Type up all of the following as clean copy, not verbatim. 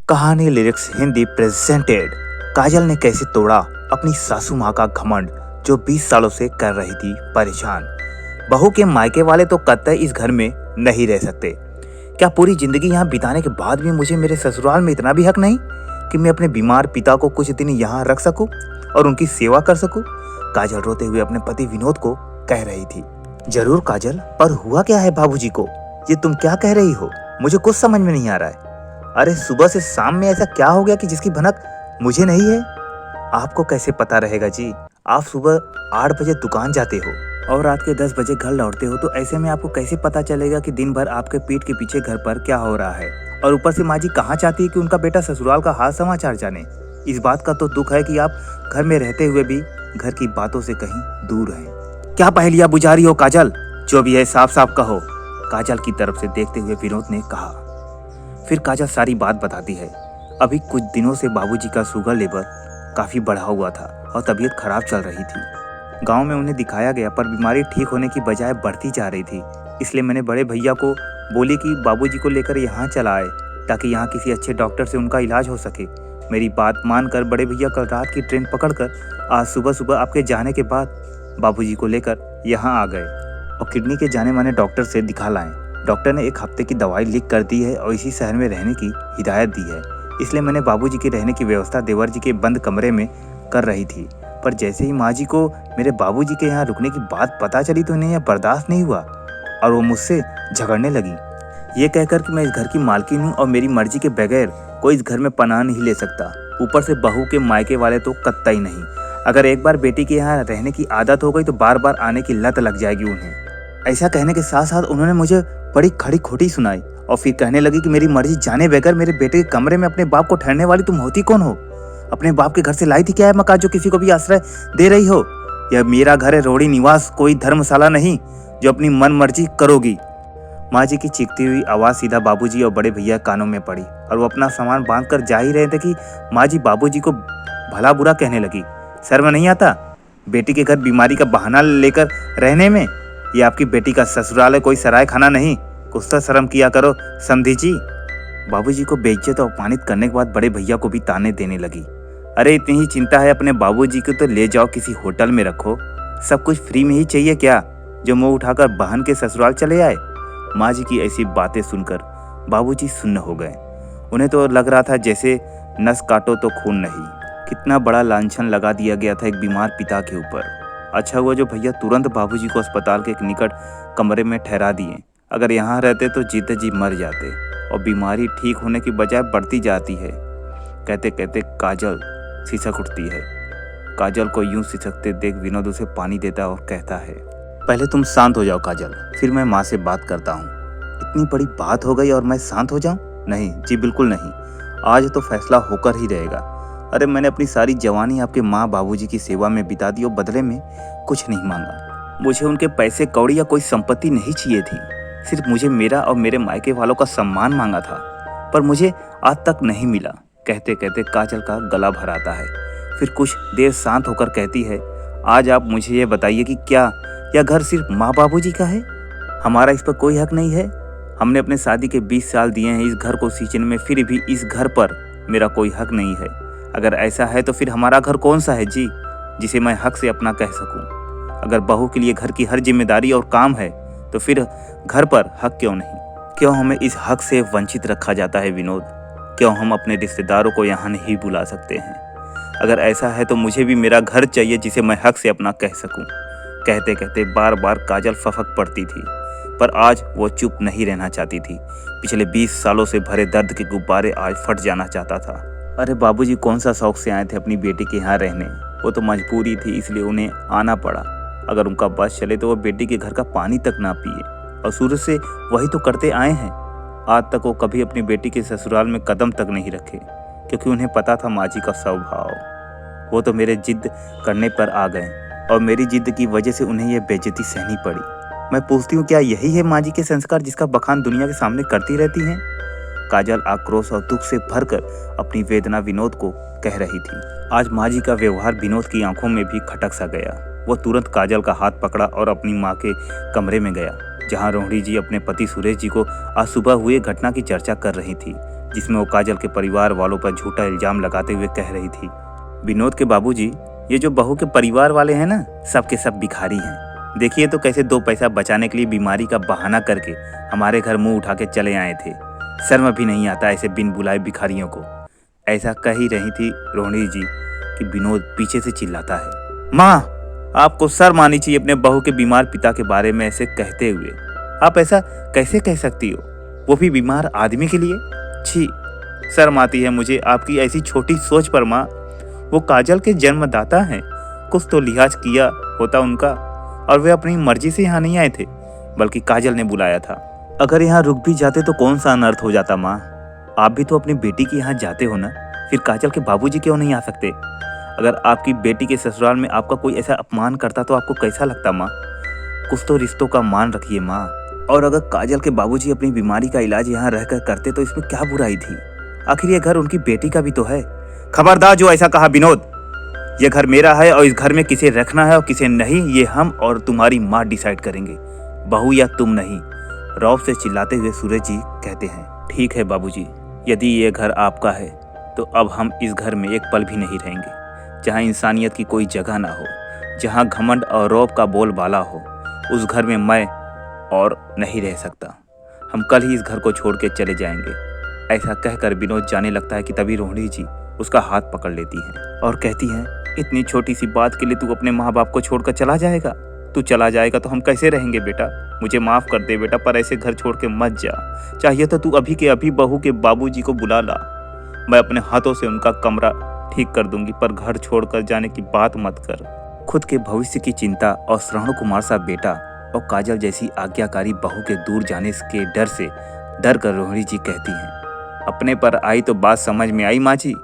कहानी lyrics Hindi presented. काजल ने कैसे तोड़ा अपनी सासू माँ का घमंड, जो 20 सालों से कर रही थी परेशान। बहू के मायके वाले तो कतई इस घर में नहीं रह सकते। क्या पूरी जिंदगी यहाँ बिताने के बाद भी मुझे मेरे ससुराल में इतना भी हक नहीं कि मैं अपने बीमार पिता को कुछ दिन यहाँ रख सकूं और उनकी सेवा कर सकूं? काजल रोते हुए अपने पति विनोद को कह रही थी। जरूर काजल, पर हुआ क्या है बाबूजी को? ये तुम क्या कह रही हो? मुझे कुछ समझ में नहीं आ रहा है। अरे सुबह से शाम में ऐसा क्या हो गया कि जिसकी भनक मुझे नहीं है? आपको कैसे पता रहेगा जी? आप सुबह 8 बजे दुकान जाते हो और रात के 10 बजे घर लौटते हो, तो ऐसे में आपको कैसे पता चलेगा कि दिन भर आपके पीठ के पीछे घर पर क्या हो रहा है? और ऊपर से माँ जी कहाँ चाहती है कि उनका बेटा ससुराल का हाल समाचार जाने। इस बात का तो दुख है कि आप घर में रहते हुए भी घर की बातों से कहीं दूर हैं। क्या पहेलियां बुझा रही हो काजल? जो भी है साफ साफ कहो, काजल की तरफ से देखते हुए विनोद ने कहा। फिर काजल सारी बात बताती है। अभी कुछ दिनों से बाबूजी का शुगर लेवल काफ़ी बढ़ा हुआ था और तबीयत खराब चल रही थी। गांव में उन्हें दिखाया गया, पर बीमारी ठीक होने की बजाय बढ़ती जा रही थी। इसलिए मैंने बड़े भैया को बोली कि बाबूजी को लेकर यहाँ चला आए, ताकि यहाँ किसी अच्छे डॉक्टर से उनका इलाज हो सके। मेरी बात मानकर बड़े भैया कल रात की ट्रेन पकड़कर आज सुबह सुबह आपके जाने के बाद बाबूजी को लेकर यहाँ आ गए और किडनी के जाने माने डॉक्टर से दिखा लाएं। डॉक्टर ने 1 हफ्ते की दवाई लिख कर दी है और इसी शहर में रहने की हिदायत दी है। इसलिए मैंने बाबूजी के रहने की व्यवस्था देवर जी के बंद कमरे में कर रही थी। पर जैसे ही माँ जी को मेरे बाबूजी के यहाँ रुकने की बात पता चली, तो इन्हें यह बर्दाश्त नहीं हुआ और वो मुझसे झगड़ने लगी, ये कहकर कि मैं इस घर की मालकिन हूँ और मेरी मर्जी के बगैर कोई इस घर में पनाह नहीं ले सकता। ऊपर से बहू के मायके वाले तो कतई नहीं। अगर एक बार बेटी के यहाँ रहने की आदत हो गई तो बार बार आने की लत लग जाएगी उन्हें। ऐसा कहने के साथ साथ उन्होंने मुझे बड़ी खड़ी खोटी सुनाई और फिर कहने लगी कि मेरी मर्जी जाने बगैर मेरे बेटे के कमरे में अपने बाप को ठहरने वाली तुम होती कौन हो? अपने बाप के घर से लाई थी क्या है मकान जो किसी को भी आश्रय दे रही हो? यह मेरा घर है, रोड़ी निवास, कोई धर्मशाला नहीं जो अपनी मन मर्जी करोगी। माँ जी की चीखती हुई आवाज़ सीधा बाबूजी और बड़े भैया कानों में पड़ी और वो अपना सामान बांध कर जा ही रहे थे कि माँ जी बाबूजी को भला बुरा कहने लगी। शर्म नहीं आता बेटी के घर बीमारी का बहाना लेकर रहने में? ये आपकी बेटी का ससुराल है, कोई सराय खाना नहीं। कुछ तो शर्म किया करो समधी जी। बाबूजी को बेइज्जत और अपमानित करने के बाद बड़े भैया को भी ताने देने लगी। अरे इतनी ही चिंता है अपने बाबूजी को तो ले जाओ किसी होटल में रखो। सब कुछ फ्री में ही चाहिए क्या, जो मुंह उठाकर बहन के ससुराल चले आए? माँ जी की ऐसी बातें सुनकर बाबूजी सुन्न हो गए। उन्हें तो लग रहा था जैसे नस काटो तो खून नहीं। कितना बड़ा लांछन लगा दिया गया था एक बीमार पिता के ऊपर। अच्छा हुआ जो भैया तुरंत बाबूजी को अस्पताल के एक निकट कमरे में ठहरा दिए। अगर यहाँ रहते तो जीते जी मर जाते और बीमारी ठीक होने की बजाय बढ़ती जाती है। कहते कहते काजल सिसक उठती है। काजल को यूं सिसकते देख विनोद उसे पानी देता और कहता है, पहले तुम शांत हो जाओ काजल, फिर मैं माँ से बात करता हूँ। इतनी बड़ी बात हो गई और मैं शांत हो जाऊँ? नहीं जी, बिल्कुल नहीं। आज तो फैसला होकर ही रहेगा। अरे मैंने अपनी सारी जवानी आपके माँ बाबूजी की सेवा में बिता दी और बदले में कुछ नहीं मांगा। मुझे उनके पैसे कौड़ी या कोई संपत्ति नहीं चाहिए थी। सिर्फ मुझे मेरा और मेरे मायके वालों का सम्मान मांगा था, पर मुझे आज तक नहीं मिला। कहते कहते काजल का गला भर आता है। फिर कुछ देर शांत होकर कहती है, आज आप मुझे ये बताइए कि क्या यह घर सिर्फ माँ बाबूजी का है? हमारा इस पर कोई हक नहीं है? हमने अपने शादी के 20 साल दिए हैं इस घर को सींचने में, फिर भी इस घर पर मेरा कोई हक नहीं है। अगर ऐसा है तो फिर हमारा घर कौन सा है जी, जिसे मैं हक से अपना कह सकूं? अगर बहू के लिए घर की हर जिम्मेदारी और काम है तो फिर घर पर हक क्यों नहीं? क्यों हमें इस हक से वंचित रखा जाता है विनोद? क्यों हम अपने रिश्तेदारों को यहाँ नहीं बुला सकते हैं? अगर ऐसा है तो मुझे भी मेरा घर चाहिए जिसे मैं हक से अपना कह सकूं। कहते कहते बार बार काजल फफक पड़ती थी, पर आज वो चुप नहीं रहना चाहती थी। पिछले 20 सालों से भरे दर्द के गुब्बारे आज फट जाना चाहता था। अरे बाबूजी कौन सा शौक से आए थे अपनी बेटी के यहाँ रहने? वो तो मजबूरी थी, इसलिए उन्हें आना पड़ा। अगर उनका बस चले तो वो बेटी के घर का पानी तक ना पिए, और शुरू से वही तो करते आए हैं। आज तक वो कभी अपनी बेटी के ससुराल में कदम तक नहीं रखे, क्योंकि उन्हें पता था माँ जी का स्वभाव। वो तो मेरे जिद करने पर आ गए और मेरी जिद की वजह से उन्हें यह बेइज्जती सहनी पड़ी। मैं पूछती हूँ, क्या यही है माँ जी के संस्कार जिसका बखान दुनिया के सामने करती रहती हैं? काजल आक्रोश और दुख से भरकर अपनी वेदना विनोद को कह रही थी। आज माँ जी का व्यवहार विनोद की आंखों में भी खटक सा गया। वो तुरंत काजल का हाथ पकड़ा और अपनी माँ के कमरे में गया, जहाँ रोहिणी जी अपने पति सुरेश जी को आज सुबह हुए घटना की चर्चा कर रही थी। जिसमें वो काजल के परिवार वालों पर झूठा इल्जाम लगाते हुए कह रही थी, विनोद के बाबूजी, ये जो बहू के परिवार वाले हैं ना, सब के सब भिखारी हैं। देखिए तो कैसे 2 पैसा बचाने के लिए बीमारी का बहाना करके हमारे घर मुंह उठा के चले आए थे। शर्म भी नहीं आता ऐसे बिन बुलाए भिखारियों को। ऐसा कह ही रही थी रोहिणी जी कि विनोद पीछे से चिल्लाता है, माँ, आपको शर्म आनी चाहिए अपने बहू के बीमार पिता के बारे में ऐसे कहते हुए। आप ऐसा कैसे कह सकती हो, वो भी बीमार आदमी के लिए? छी, शर्म आती है मुझे आपकी ऐसी छोटी सोच पर माँ। वो काजल के जन्मदाता हैं, कुछ तो लिहाज किया होता उनका, और वे अपनी मर्जी से यहाँ नहीं आए थे, बल्कि काजल ने बुलाया था। अगर यहाँ रुक भी जाते तो कौन सा अनर्थ हो जाता माँ? आप भी तो अपनी बेटी के यहाँ जाते हो ना, फिर काजल के बाबूजी क्यों नहीं आ सकते? अगर आपकी बेटी के ससुराल में आपका कोई ऐसा अपमान करता तो आपको कैसा लगता माँ? कुछ तो रिश्तों का मान रखिए माँ। और अगर काजल के बाबूजी अपनी बीमारी का इलाज यहाँ रहकर करते तो इसमें क्या बुराई थी? आखिर ये घर उनकी बेटी का भी तो है। खबरदार जो ऐसा कहा विनोद, ये घर मेरा है और इस घर में किसे रखना है और किसे नहीं ये हम और तुम्हारी माँ डिसाइड करेंगे, बहू या तुम नहीं। रौब से चिल्लाते हुए सूरज जी कहते हैं, ठीक है बाबूजी, यदि ये घर आपका है तो अब हम इस घर में एक पल भी नहीं रहेंगे। जहाँ इंसानियत की कोई जगह ना हो, जहाँ घमंड और रौब का बोलबाला हो, उस घर में मैं और नहीं रह सकता। हम कल ही इस घर को छोड़ के चले जाएंगे। ऐसा कहकर विनोद जाने लगता है कि तभी रोहिणी जी उसका हाथ पकड़ लेती हैं और कहती हैं, इतनी छोटी सी बात के लिए तू अपने माँ बाप को छोड़कर चला जाएगा? तू चला जाएगा तो हम कैसे रहेंगे बेटा? मुझे माफ कर दे बेटा, पर ऐसे घर छोड़ के मत जा। चाहिए तो तू अभी के अभी बहू के बाबूजी को बुला ला, मैं अपने हाथों से उनका कमरा ठीक कर दूंगी, पर घर छोड़कर जाने की बात मत कर। खुद के भविष्य की चिंता और श्रवण कुमार सा बेटा और काजल जैसी आज्ञाकारी बहू के दूर जाने के डर से डर कर रोहिणी जी कहती हैं, अपने पर आई तो बात समझ में आई माँ जी।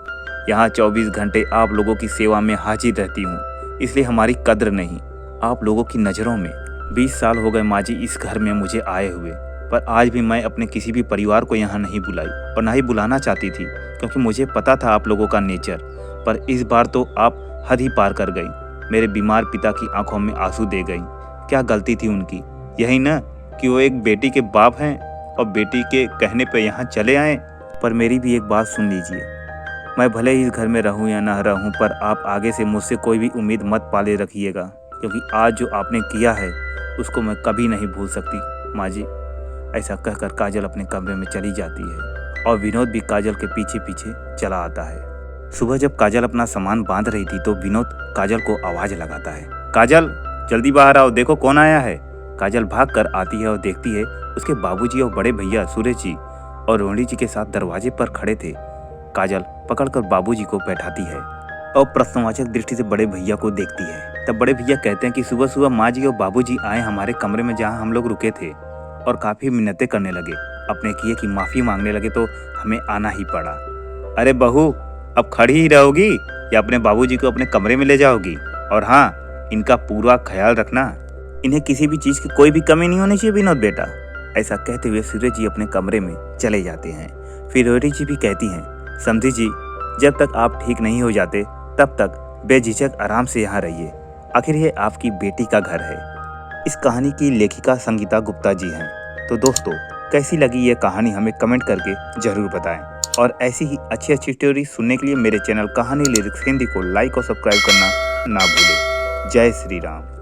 यहाँ 24 घंटे आप लोगों की सेवा में हाजिर रहती हूँ, इसलिए हमारी कद्र नहीं आप लोगों की नज़रों में। 20 साल हो गए माँ जी इस घर में मुझे आए हुए, पर आज भी मैं अपने किसी भी परिवार को यहाँ नहीं बुलाई और ना ही बुलाना चाहती थी, क्योंकि मुझे पता था आप लोगों का नेचर। पर इस बार तो आप हद ही पार कर गई, मेरे बीमार पिता की आंखों में आंसू दे गई। क्या गलती थी उनकी? यही ना कि वो एक बेटी के बाप हैं और बेटी के कहने पर यहाँ चले आए। पर मेरी भी एक बात सुन लीजिए, मैं भले ही इस घर में रहूं या ना रहूं, पर आप आगे से मुझसे कोई भी उम्मीद मत पाले रखिएगा, क्योंकि आज जो आपने किया है उसको मैं कभी नहीं भूल सकती माँ जी। ऐसा कहकर काजल अपने कमरे में चली जाती है और विनोद भी काजल के पीछे पीछे चला आता है। सुबह जब काजल अपना सामान बांध रही थी तो विनोद काजल को आवाज लगाता है, काजल जल्दी बाहर आओ, देखो कौन आया है। काजल भाग कर आती है और देखती है उसके बाबूजी और बड़े भैया सूरज जी और रोहिणी जी के साथ दरवाजे पर खड़े थे। काजल पकड़कर बाबूजी को बैठाती है और प्रश्नवाचक दृष्टि से बड़े भैया को देखती है। तब बड़े भैया कहते हैं कि सुबह सुबह माँ जी और बाबूजी आए हमारे कमरे में जहाँ हम लोग रुके थे और काफ़ी मिन्नतें करने लगे, अपने किए की माफ़ी मांगने लगे, तो हमें आना ही पड़ा। अरे बहू, अब खड़ी ही रहोगी या अपने बाबूजी को अपने कमरे में ले जाओगी? और हाँ, इनका पूरा ख्याल रखना, इन्हें किसी भी चीज़ की कोई भी कमी नहीं होनी चाहिए विनोद बेटा। ऐसा कहते हुए सूरज जी अपने कमरे में चले जाते हैं। फिर रोहिणी जी भी कहती हैं, समधी जी, जब तक आप ठीक नहीं हो जाते तब तक बेझिझक आराम से यहाँ रहिए, आखिर ये आपकी बेटी का घर है। इस कहानी की लेखिका संगीता गुप्ता जी हैं। तो दोस्तों, कैसी लगी ये कहानी हमें कमेंट करके ज़रूर बताएं, और ऐसी ही अच्छी अच्छी स्टोरी सुनने के लिए मेरे चैनल कहानी लिरिक्स हिंदी को लाइक और सब्सक्राइब करना ना भूलें। जय श्री राम।